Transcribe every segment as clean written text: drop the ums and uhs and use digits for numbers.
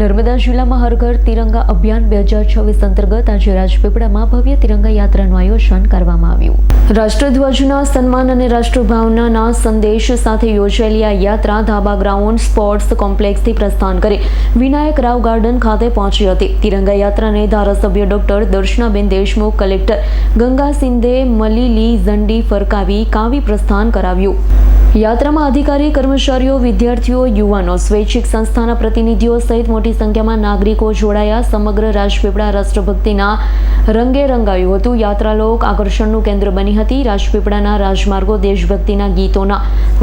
નર્મદા જિલ્લામાં હર ઘર તિરંગા અભિયાન 2026 અંતર્ગત આજે રાજપીપળામાં ભવ્ય તિરંગા યાત્રાનું આયોજન કરવામાં આવ્યું। રાષ્ટ્રધ્વજના સન્માન અને રાષ્ટ્રભાવનાના સંદેશ સાથે યોજાયેલી આ યાત્રા ધાબા ગ્રાઉન્ડ સ્પોર્ટ્સ કોમ્પ્લેક્સથી પ્રસ્થાન કરી વિનાયક રાવ ગાર્ડન ખાતે પહોંચી હતી। તિરંગા યાત્રાને ધારાસભ્ય ડોક્ટર દર્શનાબેન દેશમુખ, કલેક્ટર ગંગા સિંધે મલીલી ઝંડી ફરકાવી કાવી પ્રસ્થાન કરાવ્યું। યાત્રામાં અધિકારી, કર્મચારીઓ, વિદ્યાર્થીઓ, યુવાનો, સ્વૈચ્છિક સંસ્થાના પ્રતિનિધિઓ સહિત મોટી સંખ્યામાં નાગરિકો જોડાયા। સમગ્ર રાજપીપળા રાષ્ટ્રભક્તિના રંગે રંગાયું હતું। યાત્રા લોક આકર્ષણનું કેન્દ્ર બની હતી। રાજપીપળાના રાજમાર્ગો દેશભક્તિના ગીતોના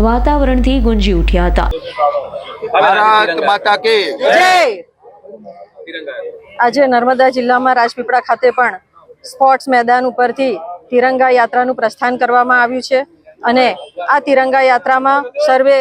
વાતાવરણથી ગુંજી ઉઠ્યા હતા। ભારત માતા કી જય। આજે નર્મદા જિલ્લામાં રાજપીપળા ખાતે પણ સ્પોર્ટ્સ મેદાન ઉપરથી તિરંગા યાત્રાનું પ્રસ્થાન કરવામાં આવ્યું છે અને આ તિરંગા યાત્રામાં સર્વે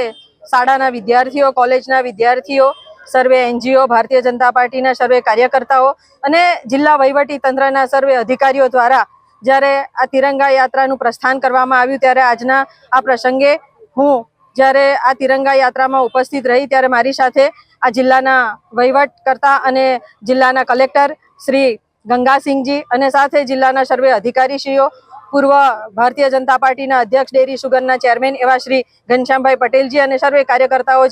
શાળાના વિદ્યાર્થીઓ, કોલેજના વિદ્યાર્થીઓ, સર્વે NGO, ભારતીય જનતા પાર્ટીના સર્વે કાર્યકર્તાઓ અને જિલ્લા વહીવટી તંત્રના સર્વે અધિકારીઓ દ્વારા જ્યારે આ તિરંગા યાત્રાનું પ્રસ્થાન કરવામાં આવ્યું ત્યારે આજના આ પ્રસંગે હું જ્યારે આ તિરંગા યાત્રામાં ઉપસ્થિત રહી ત્યારે મારી સાથે આ જિલ્લાના વહીવટકર્તા અને જિલ્લાના કલેક્ટર શ્રી ગંગાસિંહજી અને સાથે જિલ્લાના સર્વે અધિકારીશ્રીઓ, પૂર્વ ભારતીય જનતા પાર્ટીના અધ્યક્ષ, ડેરી સુગરના ચેરમેન એવા શ્રી ઘનશ્યામભાઈ પટેલજી અને સર્વે કાર્યકર્તાઓ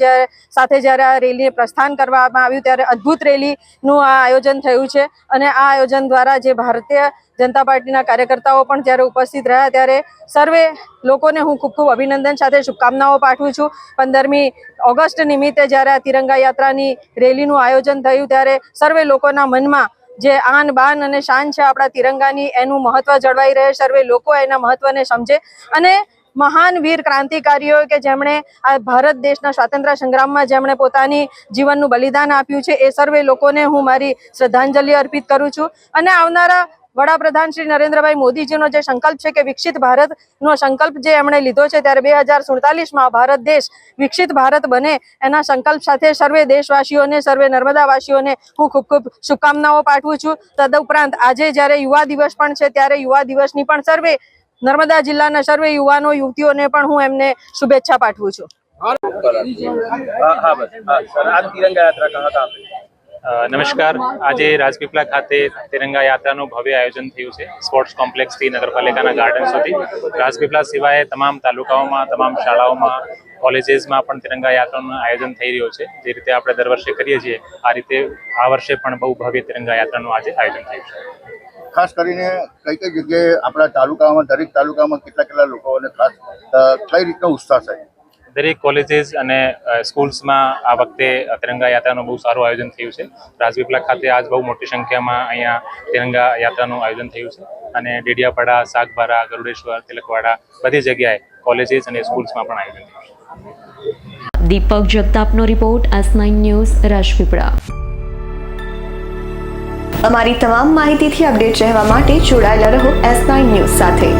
સાથે જ્યારે આ રેલીને પ્રસ્થાન કરવામાં આવ્યું ત્યારે અદ્ભુત રેલીનું આ આયોજન થયું છે અને આ આયોજન દ્વારા જે ભારતીય જનતા પાર્ટીના કાર્યકર્તાઓ પણ જ્યારે ઉપસ્થિત રહ્યા ત્યારે સર્વે લોકોને હું ખૂબ ખૂબ અભિનંદન સાથે શુભકામનાઓ પાઠવું છું। 15મી ઓગસ્ટ નિમિત્તે જ્યારે આ તિરંગા યાત્રાની રેલીનું આયોજન થયું ત્યારે સર્વે લોકોના મનમાં જે આન બાન અને શાન છે આપણા તિરંગાની એનું મહત્વ જળવાઈ રહે, સર્વે લોકો એના મહત્વને સમજે અને મહાન વીર ક્રાંતિકારીઓ કે જેમણે આ ભારત દેશના સ્વાતંત્ર્ય સંગ્રામમાં જેમણે પોતાની જીવનનું બલિદાન આપ્યું છે એ સર્વે લોકોને હું મારી શ્રદ્ધાંજલિ અર્પિત કરું છું અને આવનારા વડાપ્રધાન શ્રી નરેન્દ્રભાઈ મોદીજીનો જે સંકલ્પ છે કે વિકસિત ભારતનો સંકલ્પ જે એમણે લીધો છે ત્યારે 2047માં ભારત દેશ વિકસિત ભારત બને એના સંકલ્પ સાથે સર્વે દેશવાસીઓને, સર્વે નર્મદાવાસીઓને હું ખૂબ ખૂબ શુભકામનાઓ પાઠવું છું। તદુપરાંત આજે જ્યારે યુવા દિવસ પણ છે ત્યારે યુવા દિવસની પણ સર્વે નર્મદા જિલ્લાના સર્વે યુવાનો, યુવતીઓને પણ હું એમને શુભેચ્છા પાઠવું છું। નમસ્કાર। આજે રાજપીપળા ખાતે તિરંગા યાત્રાનું ભવ્ય આયોજન થયું છે। સ્પોર્ટ્સ કોમ્પ્લેક્સથી નગરપાલિકાના ગાર્ડન સુધી રાજપીપળા સિવાય તમામ તાલુકાઓમાં, તમામ શાળાઓમાં, કોલેજીસમાં પણ તિરંગા યાત્રાનું આયોજન થઈ રહ્યું છે। જે રીતે આપણે દર વર્ષે કરીએ છીએ આ રીતે આ વર્ષે પણ બહુ ભવ્ય તિરંગા યાત્રાનું આજે આયોજન થયું છે। ખાસ કરીને કઈ કઈ જગ્યાએ આપણા તાલુકામાં, દરેક તાલુકામાં કેટલા લોકો અને ખાસ કઈ રીતનો ઉત્સાહ છે? દરેક કોલેજીસ અને સ્કૂલ્સમાં આ વખતે તિરંગા યાત્રાનું બહુ સારું આયોજન થયું છે। રાજપીપળા ખાતે આજ બહુ મોટી સંખ્યામાં અહીંયા તિરંગા યાત્રાનું આયોજન થયું છે અને ડેડિયાપાડા, સાગબારા, ગરુડેશ્વર, તિલકવાડા બધી જગ્યાએ કોલેજીસ અને સ્કૂલ્સમાં પણ આયોજન થયું છે। દીપક જગતાપનો રિપોર્ટ, S9 ન્યૂઝ, રાજપીપળા। અમારી તમામ માહિતીથી અપડેટ રહેવા માટે જોડાયેલા રહો S9 ન્યૂઝ સાથે।